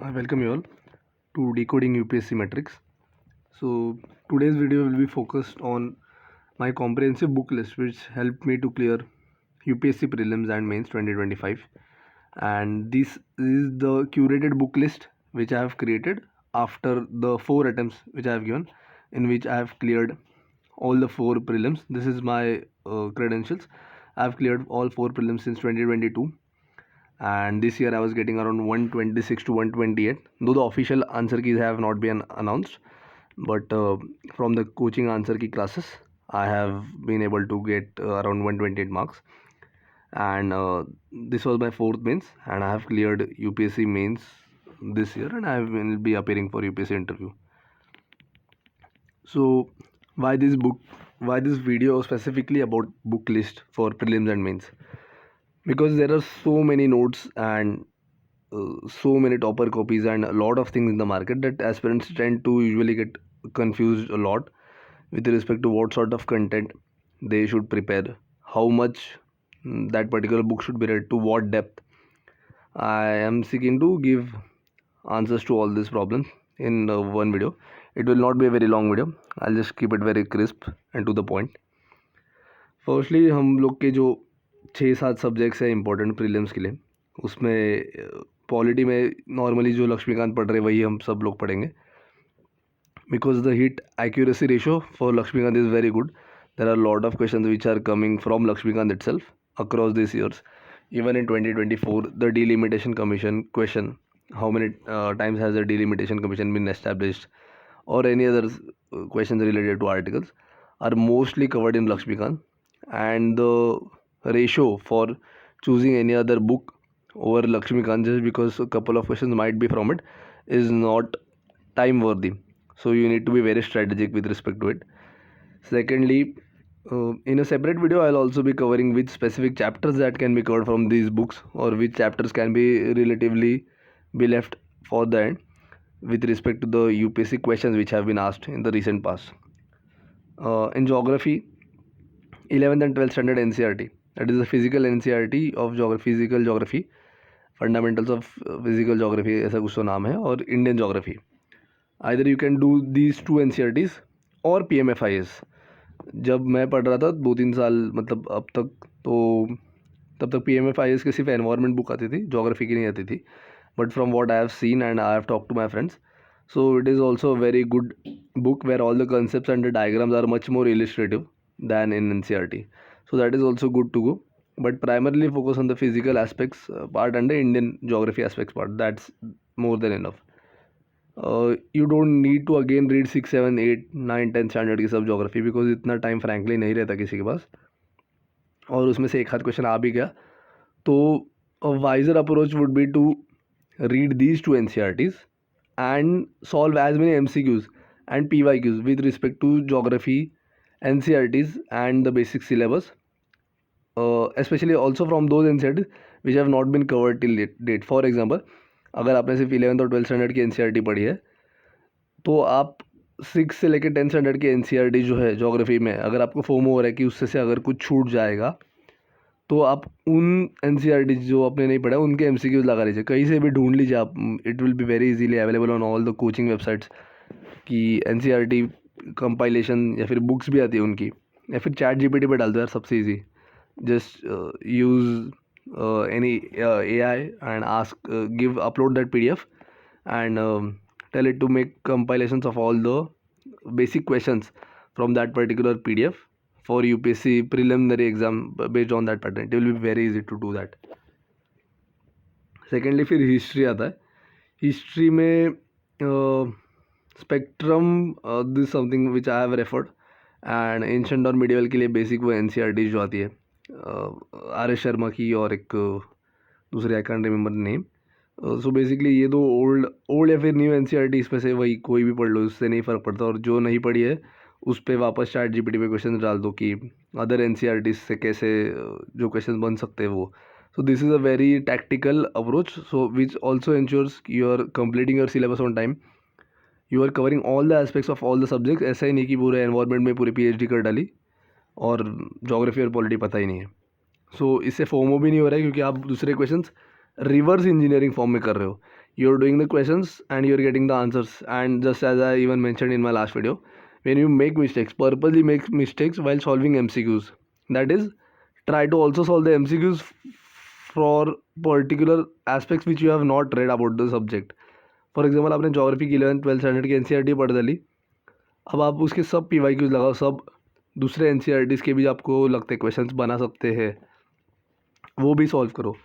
I welcome you all to Decoding UPSC Metrics. So today's video will be focused on my comprehensive book list which helped me to clear UPSC prelims and mains 2025, and this is the curated book list which I have created after the 4 attempts which I have given, in which I have cleared all the 4 prelims. This is my credentials. I have cleared all 4 prelims since 2022, and this year I was getting around 126 to 128, though the official answer keys have not been announced. But from the coaching answer key classes, I have been able to get around 128 marks, and this was my 4th mains, and I have cleared UPSC mains this year, and I will be appearing for UPSC interview. So why this video specifically about book list for prelims and mains? Because there are so many notes and so many topper copies and a lot of things in the market that aspirants tend to usually get confused a lot with respect to what sort of content they should prepare, how much that particular book should be read, to what depth. I am seeking to give answers to all these problems in one video. It will not be a very long video. I'll just keep it very crisp and to the point. Firstly हम लोग के जो 6-7 subjects हैं important prelims के लिए, उसमें polity में normally जो लक्ष्मीकांत पढ़ रहे वही हम सब लोग पढ़ेंगे, because the hit accuracy ratio for Laxmikanth is very good. There are lot of question which are coming from Laxmikanth itself across this years. Even in 2024, the delimitation commission question, how many times has the delimitation commission been established, or any other questions related to articles, are mostly covered in Lakshmikant. And the ratio for choosing any other book over Lakshmikant just because a couple of questions might be from it is not time worthy. So you need to be very strategic with respect to it. Secondly, in a separate video I'll also be covering which specific chapters that can be covered from these books, or which chapters can be relatively be left for the end with respect to the UPSC questions which have been asked in the recent past. In geography, 11th and 12th standard NCERT, that is the physical NCERT of geography, physical geography, fundamentals of physical geography ऐसा कुछ तो नाम है, और Indian geography. Either you can do these 2 NCERTs or PMFIS. जब मैं पढ़ रहा था 2-3 साल मतलब अब तक, तो तब तक PMFIS की सिर्फ एनवायरनमेंट बुक आती थी, जोग्राफी की नहीं आती थी. But from what I have seen and I have talk to my friends, so it is also a very good book where all the concepts and the diagrams are much more illustrative than in NCERT. So that is also good to go. But primarily focus on the physical aspects part and the Indian geography aspects part. That's more than enough. You don't need to again read 6, 7, 8, 9, 10 standard की सब geography, because इतना time frankly नहीं रहता किसी के पास, और उसमें से एक आध क्वेश्चन आ भी गया तो wiser approach would be to read these 2 NCERTs and solve as many MCQs and PYQs with respect to geography, NCERTs and the basic syllabus, especially also from those NCERTs which have not been covered till date. For example, अगर आपने सिर्फ 11th और 12th standard की NCERT पढ़ी है, तो आप 6 से लेकर 10 स्टैंडर्ड की NCERT जो है जोग्राफी में, अगर आपको फोमो हो रहा है कि उससे से अगर कुछ छूट जाएगा, तो आप उन NCERT जो आपने नहीं पढ़ा उनके MCQs लगा लीजिए, कहीं से भी ढूंढ लीजिए आप. It will be very easily available on all the coaching websites कि NCERT कंपाइलेशन या फिर बुक्स भी आती है उनकी, या फिर ChatGPT पे डाल दो यार, सबसे easy. Just use any AI and ask, upload that PDF and tell it to make compilations of all the basic questions from that particular PDF for UPSC preliminary exam based on that pattern. It will be very easy to do that. Secondly, फिर history आता है. History में spectrum, this something which I have referred, and ancient और medieval के लिए basic वो NCERT जो आती है, RS शर्मा की और एक दूसरी, I can't remember name. So basically ये दो ओल्ड या फिर न्यू NCERT, इसमें से वही कोई भी पढ़ लो, उससे नहीं फ़र्क पड़ता. और जो नहीं पढ़ी है उस पर वापस ChatGPT पे क्वेश्चन डाल दो कि अदर NCERT से कैसे जो क्वेश्चन बन सकते हैं वो. So this is a very tactical approach, so which also ensures you are completing your syllabus on time, you are covering all the aspects of all the subjects. ऐसा ही नहीं कि पूरे एनवायरनमेंट में पूरी PhD कर डाली और जोग्राफी और पॉलिटी पता ही नहीं है. सो इससे फोमो भी नहीं हो रहा है, क्योंकि आप दूसरे क्वेश्चंस रिवर्स इंजीनियरिंग फॉर्म में कर रहे हो you're doing the questions and you're getting the answers. And just as I even mentioned in my last video, when you make mistakes, purposely make mistakes while solving MCQs, that is, try to also solve the MCQs for particular aspects which you have not read about the subject. For example आपने geography की 11th 12th standard की N पढ़ डाली, अब आप उसके सब PYQs लगाओ, सब दूसरे NCERTs के भी आपको लगते हैं क्वेश्चंस बना सकते हैं, वो भी सॉल्व करो.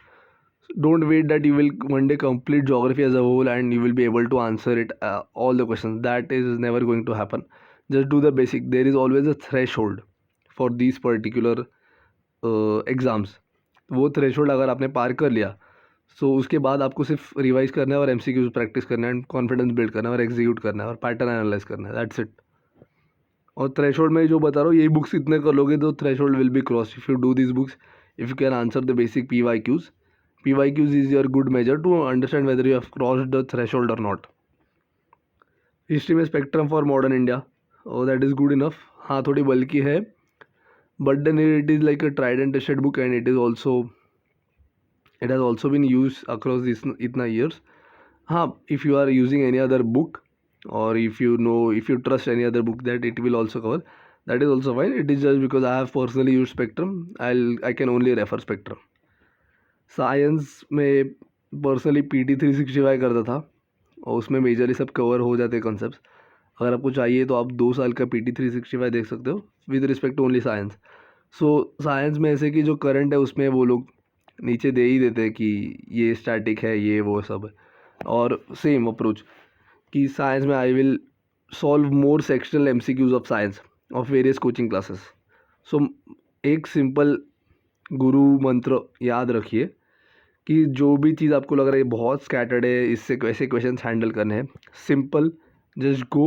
Don't wait that you will one day complete geography as a whole and you will be able to answer it all the questions. That is never going to happen. Just do the basic. There is always a threshold for these particular exams. वो threshold अगर आपने पार कर लिया, सो उसके बाद आपको सिर्फ revise करना है और MCQs प्रैक्टिस करना है, कॉन्फिडेंस बिल्ड करना है और एग्जीक्यूट करना है और पैटर्न एनालाइज करना है. That's it. और थ्रेशोल्ड में जो बता रहा हूँ, यही बुक्स इतने कर लोगे तो threshold will be cross. If you do this books, if you can answer the basic PYQs is your good measure to understand whether you have crossed the threshold or not. History में spectrum for modern India, that is good enough. हाँ, थोड़ी bulky है, but then it is like a tried and tested book and it has also been use across this इतना years. हाँ, if you are using any other book or if you trust any other book that it will also cover, that is also fine. It is just because I have personally used Spectrum, I can only refer Spectrum. Science में personally PT 365 करता था और उसमें majorly सब cover हो जाते हैं concepts. अगर आपको चाहिए तो आप 2 साल का PT 365 देख सकते हो with respect to only science. So science में ऐसे कि जो करंट है उसमें वो लोग नीचे दे ही देते हैं कि ये स्टैटिक है, ये वो सब है. और सेम अप्रोच कि साइंस में I will solve more sectional MCQs of science of various coaching classes. So एक सिंपल गुरु मंत्र याद रखिए कि जो भी चीज़ आपको लग रहा है बहुत स्कैटर्ड है, इससे कैसे क्वेश्चन हैंडल करने हैं, simple just go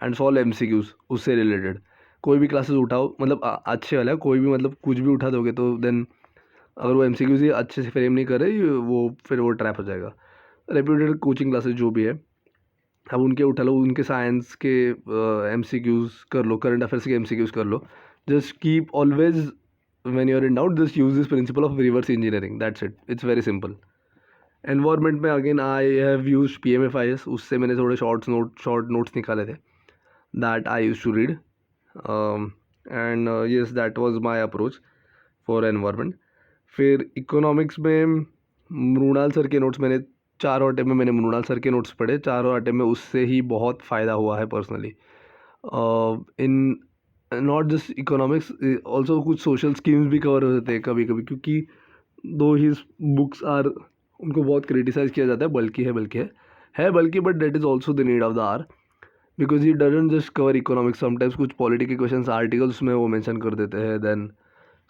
and solve MCQs उससे रिलेटेड. कोई भी क्लासेस उठाओ, मतलब अच्छे वाला, कोई भी मतलब कुछ भी उठा दोगे तो देन अगर वो MCQs ही अच्छे से फ्रेम नहीं करे वो फिर वो ट्रैप हो जाएगा. रेप्यूटेड कोचिंग क्लासेस जो भी है, अब उनके उठा लो, उनके साइंस के MCQs कर लो, करंट अफेयर्स के MCQs कर लो. Just keep always when you're in doubt, just use this principle of reverse engineering. That's it. It's very simple. Environment में again I have use PMFIS, उससे मैंने थोड़े शॉर्ट नोट्स निकाले थे that I use to read and yes that was my approach for environment. फिर economics में Mrinal sir के notes मैंने चारों अटेम्प्ट में मैंने मृणाल सर के नोट्स पढ़े, चारों अटेम्प्ट में उससे ही बहुत फ़ायदा हुआ है personally. In not just economics, also कुछ सोशल स्कीम्स भी कवर हो जाते हैं कभी कभी, क्योंकि दो ही बुक्स आर, उनको बहुत क्रिटिसाइज़ किया जाता है, बल्कि but that is also the need of the hour, because he doesn't just cover economics. Sometimes कुछ पॉलिटी के क्वेश्चन आर्टिकल्स में वो मेंशन कर देते हैं. Then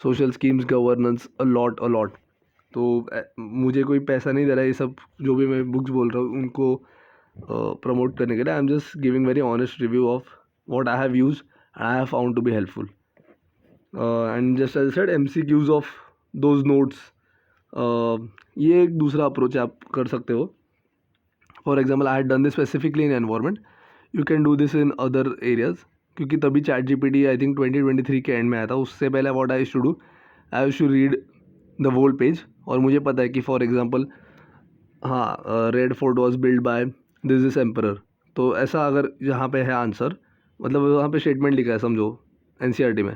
social schemes, governance, a lot. तो मुझे कोई पैसा नहीं दे रहा है ये सब जो भी मैं बुक्स बोल रहा हूँ उनको प्रमोट करने के लिए. I am just giving very honest review of what I have use I have found to be helpful. And just as I said, MCQs of those notes, ये एक दूसरा अप्रोच आप कर सकते हो. For example I had done this specifically in environment, you can do this in other areas, क्योंकि तभी ChatGPT I think 2023 के एंड में आया था. उससे पहले what I used to do, I used to read the whole page. और मुझे पता है कि फॉर एग्जाम्पल हाँ, red fort was build by this emperor, तो ऐसा अगर यहाँ पे है आंसर, मतलब वहाँ पे स्टेटमेंट लिखा है समझो NCERT में,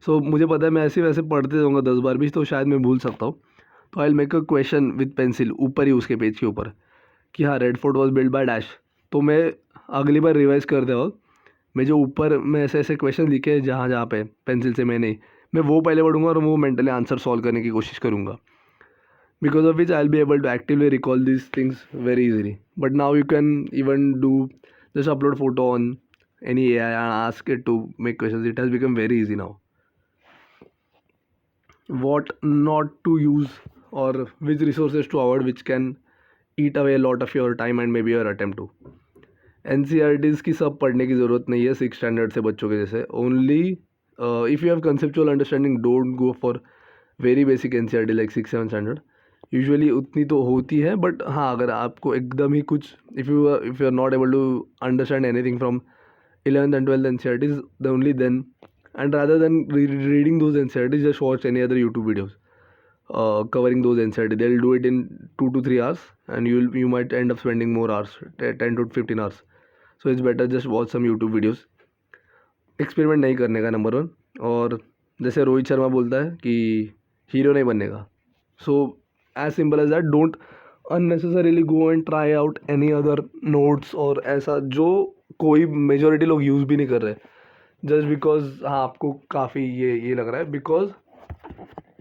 सो मुझे पता है मैं ऐसे वैसे पढ़ते रहूँगा 10 बार भी तो शायद मैं भूल सकता हूँ. तो I make a question with pencil ऊपर ही उसके पेज के ऊपर कि हाँ red fort was build by dash. तो मैं अगली बार रिवाइज करते वक्त मैं जो ऊपर में ऐसे ऐसे क्वेश्चन लिखे जहाँ पे पेंसिल से मैं वो पहले पढ़ूंगा और वो मेंटली आंसर सॉल्व करने की कोशिश करूँगा. Because of which I'll be able to actively recall these things very easily. But now you can even do just upload photo on any AI and ask it to make questions. It has become very easy now. What not to use or which resources to avoid which can eat away a lot of your time and maybe your attempt to. NCERTs की सब पढ़ने की ज़रूरत नहीं है 6 standard से बच्चों के जैसे. Only if you have conceptual understanding don't go for very basic NCERT like 6-7 standard. Usually उतनी तो होती है, बट हाँ अगर आपको एकदम ही कुछ if you are not able to understand anything from 11th and 12th NCERTs, then only then, and rather than reading those NCERTs, just watch any other YouTube videos. covering those NCERT. They'll do it in 2 to 3 hours, and you might end up spending more hours, 10 to 15 hours. So it's better just watch some YouTube videos. Experiment नहीं करने का, number 1. और जैसे रोहित शर्मा बोलता है कि hero नहीं बनने का. So as simple as that, don't unnecessarily go and try out any other notes और ऐसा जो कोई मेजोरिटी लोग यूज़ भी नहीं कर रहे, जस्ट बिकॉज हाँ आपको काफ़ी ये लग रहा है. बिकॉज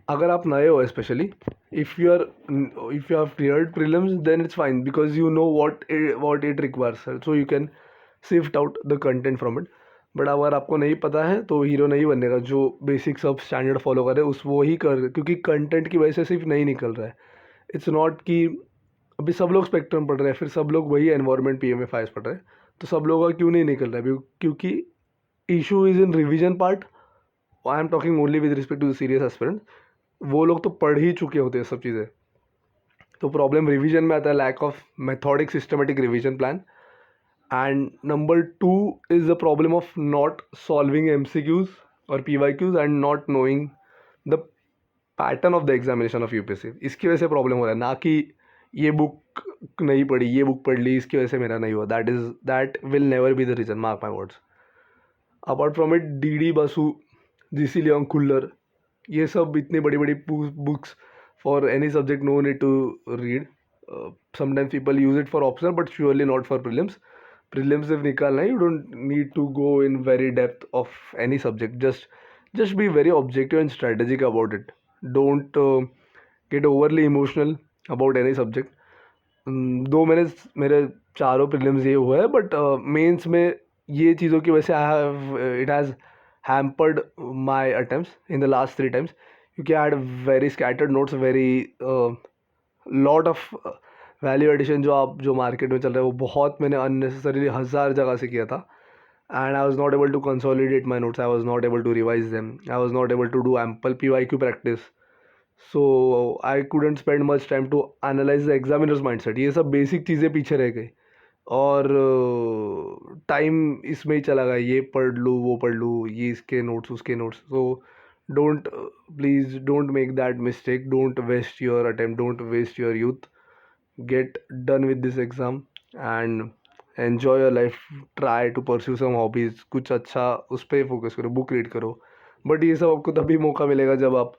अगर आप नए हो, specially if you have cleared prelims, then it's fine because you know what it requires, so you can sift out the content from it. But अगर आपको नहीं पता है तो हीरो नहीं बनने का. जो बेसिक सब स्टैंडर्ड फॉलो करे उस वो ही कर, क्योंकि कंटेंट की वजह से सिर्फ नहीं निकल रहा है. इट्स नॉट कि अभी सब लोग स्पेक्ट्रम पढ़ रहे हैं, फिर सब लोग वही एनवायरनमेंट PMF पढ़ रहे हैं, तो सब लोगों का क्यों नहीं निकल रहा है? क्योंकि issue is in revision part. I am talking only with respect to the serious aspirant. वो लोग तो पढ़ ही चुके होते हैं सब चीज़ें. तो प्रॉब्लम रिवीजन में आता है, lack of methodic systematic revision plan. And number 2 is the problem of not solving MCQs और PYQs and not knowing the pattern of the examination of UPSC. इसकी वजह से प्रॉब्लम हो रहा है, ना कि ये बुक नहीं पढ़ी, ये बुक पढ़ ली, इसकी वजह से मेरा नहीं हुआ. That will never be the reason, mark my words. Apart from it, DD Basu, GC Leong Khullar, ये सब इतनी बड़ी बड़ी books for any subject, no need to read. Sometimes people use it for optional but surely not for prelims. Prelims सिर्फ निकालना है, you don't need to go in very depth of any subject. Just be very objective and strategic about it. Don't gate overly emotional about any subject. दो मेरे चारों prelims ये हुआ है, but mains में ये चीज़ों की वजह से it has hampered my attempts in the last 3 times, क्योंकि I had very scattered notes, very lot of value addition जो मार्केट में चल रहा है वो बहुत मैंने unnecessarily 1000 जगह से किया था. And I was not able to consolidate my notes, I was not able to revise them, I was not able to do ample PYQ practice, so I couldn't spend much time to analyze the examiner's mindset. ये सब basic चीज़ें पीछे रह गई और time इसमें ही चला गया, ये पढ़ लूँ वो पढ़ लूँ, ये इसके नोट्स उसके notes. So please don't make that mistake. Don't waste your attempt, don't waste your youth. Get done with this exam and enjoy your life. Try to pursue some hobbies, कुछ अच्छा उस पर फोकस करो, book read करो. But ये सब आपको तभी मौका मिलेगा जब आप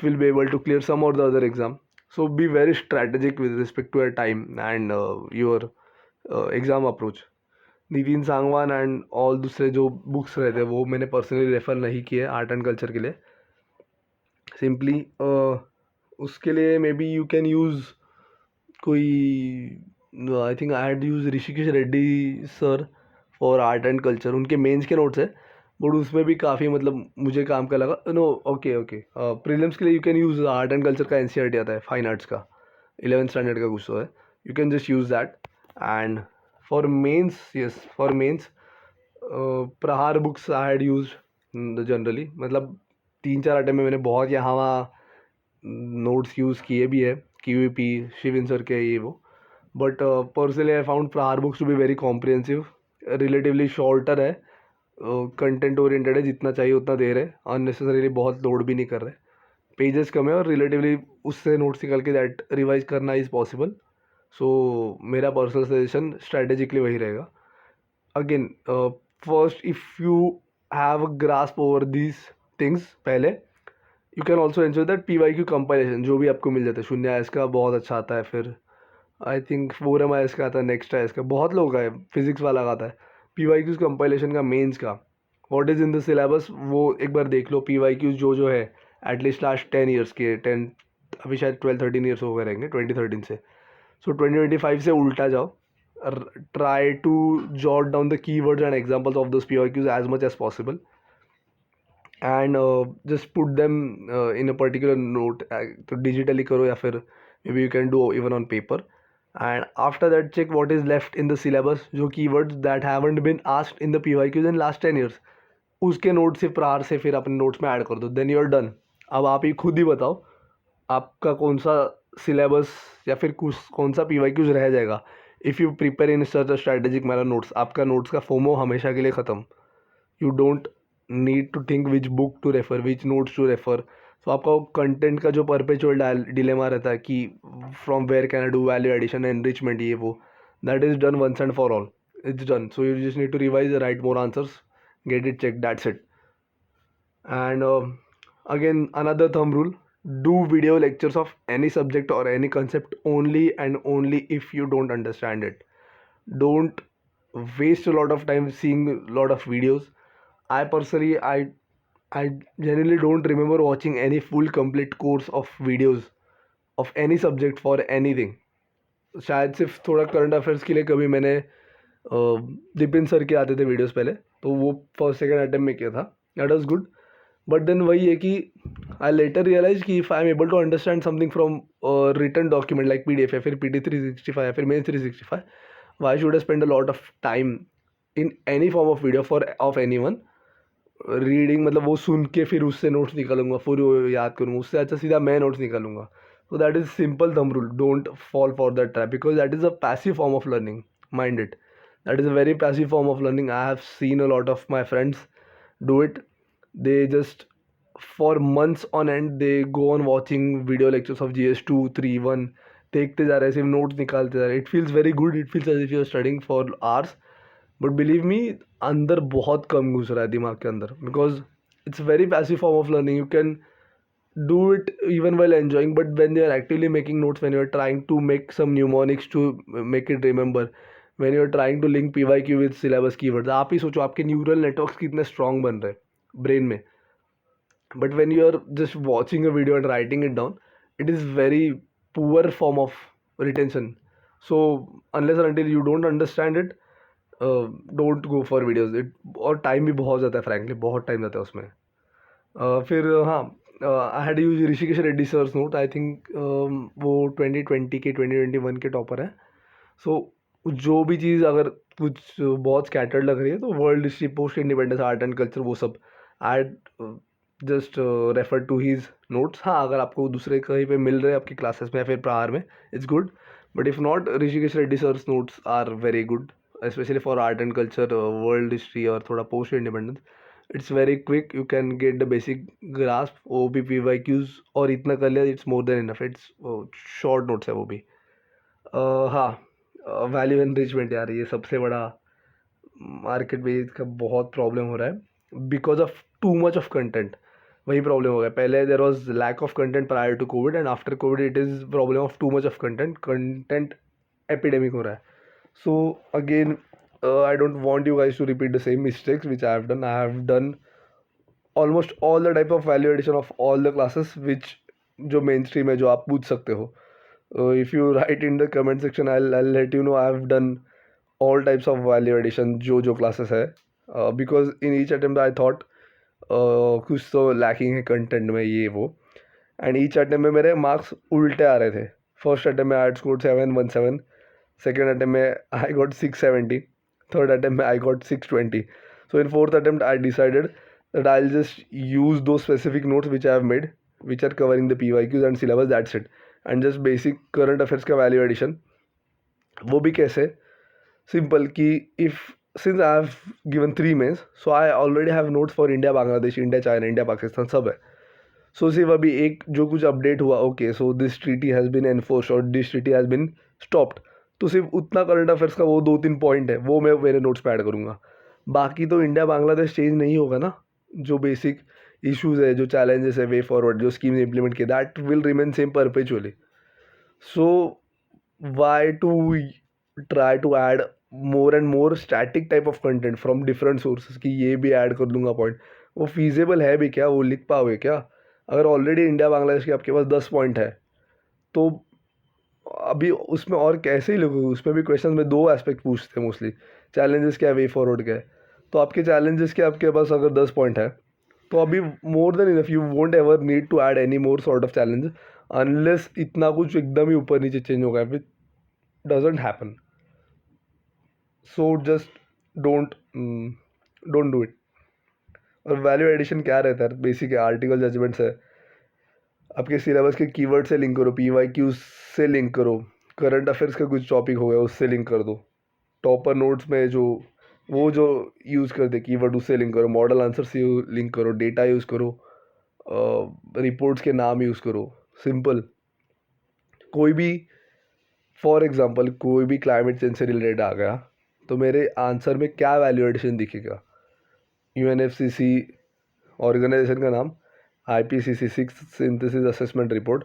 will be able to clear some और the other exam. So be very strategic with respect to your time and your exam approach. Nitin Sangwan and all दूसरे जो बुक्स रहते हैं वो मैंने पर्सनली रेफ़र नहीं किए आर्ट एंड कल्चर के लिए. सिंपली उसके लिए maybe you can use कोई, I think I had use Rishikesh Reddy sir for art and culture. उनके मेंस के नोट्स है बट उसमें भी काफ़ी मतलब मुझे काम का लगा. No okay. प्रीलिम्स के लिए you can use art and culture का NCERT आता है, फाइन आर्ट्स का 11th स्टैंडर्ड का कुछ तो है. You can just use that. And for mains, प्रहार books I had used generally. मतलब 3-4 अटेम्प्ट में मैंने बहुत यहाँ वहाँ नोट्स यूज़ किए भी है, QEP शिविन सर के ये वो. But personally I found Prahar books to be very comprehensive. Relatively shorter है, कंटेंट ओरिएंटेड है, जितना चाहिए उतना दे रहे, अननेसेसरीली बहुत लोड भी नहीं कर रहे. पेजेस कम है और रिलेटिवली उससे नोट्स निकाल के दैट रिवाइज करना इज़ पॉसिबल. सो मेरा पर्सनल सजेशन स्ट्रैटेजिकली वही रहेगा. Again first, if you have a grasp over these things पहले, you can also enjoy that PYQ compilation जो भी आपको मिल जाता है. 0 IS का बहुत अच्छा आता है, फिर आई थिंक 4M IS का आता है, नेक्स्ट IS का बहुत लोग का है, फिजिक्स वाला का आता है. PYQ कंपाइलेशन का, मेंस का, what is in the syllabus वो एक बार देख लो. PYQ जो है एटलीस्ट लास्ट 10 ईयर्स के, 10 अभी शायद 12-13 ईयर्स हो गए रहेंगे 2013 से. सो 2025 से उल्टा जाओ. Try to jot down the keywords and examples of those PYQs as much as possible and just put them in a particular note. तो डिजिटली करो या फिर maybe you can do even on paper. And after that check what is left in the syllabus, जो keywords that haven't been asked in the PYQs in last 10 years, उसके note से प्रहार से फिर अपने notes में add कर दो. Then you are done. अब आप ही खुद ही बताओ आपका कौन सा सिलेबस या फिर कौन सा PYQs रह जाएगा. If you prepare in such a strategic manner notes, आपका नोट्स का फोमो हमेशा के लिए ख़त्म. You don't need to think which book to refer, which notes to refer. So आपका कंटेंट का जो परपेचुअल डिलेमा रहता है कि from where can I do value addition enrichment ये वो, that is done once and for all. It's done. So you just need to revise, write more answers, get it checked. That's it. And again, another thumb rule: do video lectures of any subject or any concept only and only if you don't understand it. Don't waste a lot of time seeing a lot of videos. I personally, I genuinely don't remember watching any full complete course of videos of any subject for anything. शायद सिर्फ थोड़ा current affairs के लिए कभी मैंने Dipin sir के आते थे वीडियोस पहले, तो वो फर्स्ट सेकंड अटेम्प्ट में किया था. That was good. But then वही है कि आई लेटर रियलाइज कि if I am able to understand something from written document like PDF या फिर PT365 या फिर main 365, why should I spend a lot of time in any form of video for of any one reading. मतलब वो सुन के फिर उससे notes निकालूंगा, फिर वो याद करूँगा, उससे अच्छा सीधा मैं नोट्स निकालूंगा. So that is simple thumb rule. Don't fall for that trap because that is a passive form of learning. Mind it. That is a very passive form of learning. I have seen a lot of my friends do it. They just for months on end they go on watching video lectures of GS2, 3, 1. देखते जा रहे हैं, सिर्फ notes निकालते जा रहे हैं. It feels very good. It feels as if you are studying for hours. But believe me, अंदर बहुत कम घुस रहा है दिमाग के अंदर because it's very passive form of learning. You can do it even while enjoying, but when you are actively making notes, when you are trying to make some mnemonics to make it remember, when you are trying to link PYQ with syllabus keywords, आप ही सोचो आपके neural networks कितने strong बन रहे हैं brain में. But when you are just watching a video and writing it down, it is very poor form of retention. So unless and until you don't understand it, don't go for videos. it और time भी बहुत जाता है, frankly बहुत time जाता है उसमें. फिर हाँ, I had use Rishikesh Reddy sir's note. I think वो 2020 के 2021 के टॉपर है. सो जो भी चीज़ अगर कुछ बहुत स्कैटर्ड लग रही है तो world history, post independence, art and culture, वो सब I just refer to his notes. हाँ, अगर आपको दूसरे कहीं पे मिल रहे हैं आपकी क्लासेस में या फिर प्रहार में, it's good. But if not, Rishikesh Reddy sir's notes are very good, specially for art and culture, world history और थोड़ा post independence. It's very quick, you can get the basic grasp. वो भी PYQs और इतना कर लिया, it's more than enough. It's short notes है वो भी. हाँ, वैल्यू एनरिचमेंट यार, ये सबसे बड़ा मार्केट में इसका बहुत प्रॉब्लम हो रहा है because of too much of content. वही प्रॉब्लम हो गया. पहले there was lack of content prior to covid, and after covid it is problem of too much of content epidemic हो रहा है. So again, I don't want you guys to repeat the same mistakes which I have done. I have done almost all the type of value addition of all the classes which जो mainstream है, जो आप पूछ सकते हो. If you write in the comment section, I'll let you know I have done all types of value addition जो classes है. Because in each attempt I thought कुछ तो lacking है content में, ये वो. And each attempt में मेरे marks उल्टे आ रहे थे. First attempt में I had scored 717. Second attempt में I got 670. Third attempt में I got 620. So in fourth attempt I decided that I'll just use those specific notes which I have made, which are covering the PYQs and syllabus. That's it. And just basic current affairs का value addition. वो भी कैसे? Simple कि if since I have given 3 mains, so I already have notes for India, Bangladesh, India, China, India, Pakistan, सब है. सो सिर्फ अभी एक जो कुछ अपडेट हुआ, okay so this treaty has been enforced और this treaty has been stopped, तो सिर्फ उतना करंट अफेयर्स का वो 2-3 पॉइंट है, वो मैं मेरे नोट्स पे ऐड करूँगा. बाकी तो इंडिया बांग्लादेश चेंज नहीं होगा ना. जो बेसिक इश्यूज़ है, जो चैलेंजेस है, वे फॉरवर्ड जो स्कीम्स इंप्लीमेंट किए, that will remain same perpetually. So why to try to add more and more static type of content from different sources कि ये भी ऐड कर दूंगा पॉइंट. वो फीजेबल है भी क्या? वो लिख पाओगे क्या? अगर ऑलरेडी इंडिया बांग्लादेश के आपके पास 10 पॉइंट है तो अभी उसमें और कैसे ही लिखोगे? उसमें भी क्वेश्चन में 2 एस्पेक्ट पूछते हैं मोस्टली, चैलेंजेस क्या है, वे फॉरवर्ड क्या है. तो आपके चैलेंजेस के आपके पास अगर 10 पॉइंट है तो अभी more than enough. You won't ever need to add any more sort of challenge unless इतना कुछ एकदम ही ऊपर नीचे चेंज होगा, which doesn't happen. So just don't do it. और वैल्यू एडिशन क्या रहता है? बेसिक आर्टिकल जजमेंट्स है, आपके सिलेबस के कीवर्ड से लिंक करो, PYQ से लिंक करो, करंट अफेयर्स का कुछ टॉपिक हो गया उससे लिंक कर दो, टॉपर नोट्स में जो वो जो यूज़ करते कीवर्ड उससे लिंक करो, मॉडल आंसर से लिंक करो, डेटा यूज़ करो, रिपोर्ट्स के नाम यूज़ करो, सिंपल। कोई भी फॉर एग्जांपल कोई भी क्लाइमेट चेंज से रिलेटेड आ गया तो मेरे आंसर में क्या वैल्यू एडिशन दिखेगा, यूएनएफसीसी ऑर्गेनाइजेशन का नाम, IPCC six synthesis assessment report,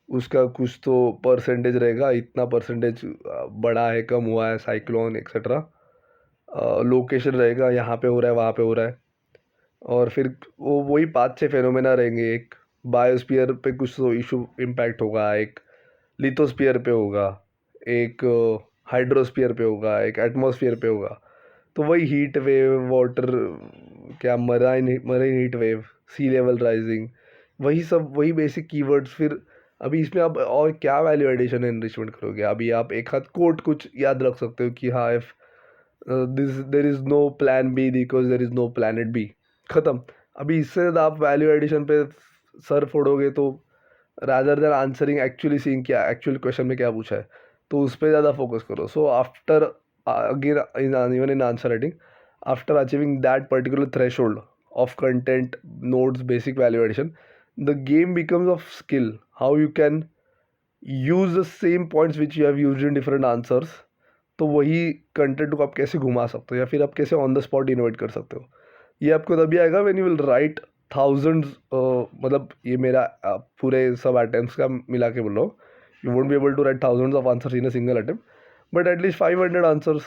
उसका कुछ तो परसेंटेज रहेगा, इतना परसेंटेज बढ़ा है कम हुआ है, साइक्लोन एक्सेट्रा, लोकेशन रहेगा, यहाँ पे हो रहा है वहाँ पे हो रहा है, और फिर वो वही 5-6 फेनोमेना रहेंगे। एक बायोस्फीयर पे कुछ तो इशू इम्पैक्ट होगा, एक लिथोस्फीयर पे होगा, एक हाइड्रोस्फीयर पे होगा, एक एटमॉस्फेयर पे होगा। तो वही हीट वेव, वाटर, क्या मराइन हीट वेव, सी लेवल राइजिंग, वही सब, वही बेसिक कीवर्ड्स। फिर अभी इसमें आप और क्या वैल्यू एडिशन एनरिचमेंट करोगे? अभी आप एक हाथ कोट कुछ याद रख सकते हो कि हाँ, if this there is no plan B because there is no planet B, ख़त्म। अभी इससे ज़्यादा आप वैल्यू एडिशन पे सर फोड़ोगे तो rather than answering actually seeing क्या एक्चुअल क्वेश्चन में क्या पूछा है, तो उस पर ज़्यादा फोकस करो। So after again even in answer writing, after achieving that particular threshold of content, nodes, basic value addition, the game becomes of skill, how you can use the same points which you have used in different answers। तो वही content को आप कैसे घुमा सकते हो या फिर आप कैसे ऑन द स्पॉट इनोवेट कर सकते हो, ये आपको तभी आएगा when you will write thousands, मतलब ये मेरा पूरे सब अटेम्प्ट्स का मिला के बोल रहा हूँ, you won't be able to write thousands of answers in a single attempt, but at least 500 answers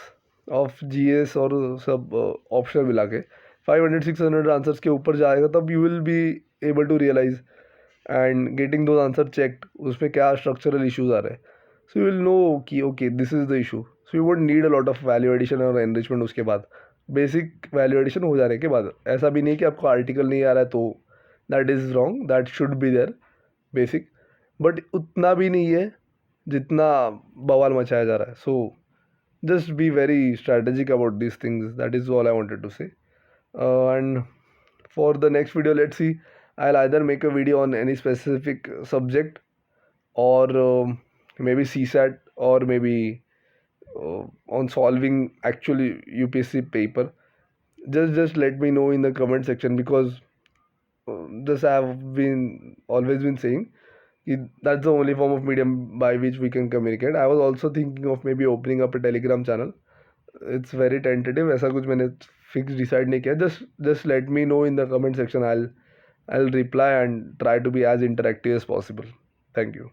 of GS और सब ऑप्शन मिला के 500-600 आंसर्स के ऊपर जाएगा, तब you will be able to realise and getting those answer checked, उसमें क्या स्ट्रक्चरल इश्यूज आ रहे हैं। सो यू विल नो कि okay this is the issue. So you won't need a lot of value addition और enrichment उसके बाद, basic value addition हो जाने के बाद। ऐसा भी नहीं कि आपको आर्टिकल नहीं आ रहा है तो that is wrong, that should be there basic, but उतना भी नहीं है जितना बवाल मचाया जा रहा है। सो just be very strategic about these things, that is all I wanted to say. And for the next video, let's see, I'll either make a video on any specific subject, or maybe CSAT, or maybe on solving actually UPSC paper. Just let me know in the comment section, because just I have been always been saying that's the only form of medium by which we can communicate. I was also thinking of maybe opening up a Telegram channel. It's very tentative, ऐसा कुछ मैंने fix decide नहीं किया। just let me know in the comment section, I'll reply and try to be as interactive as possible. Thank you.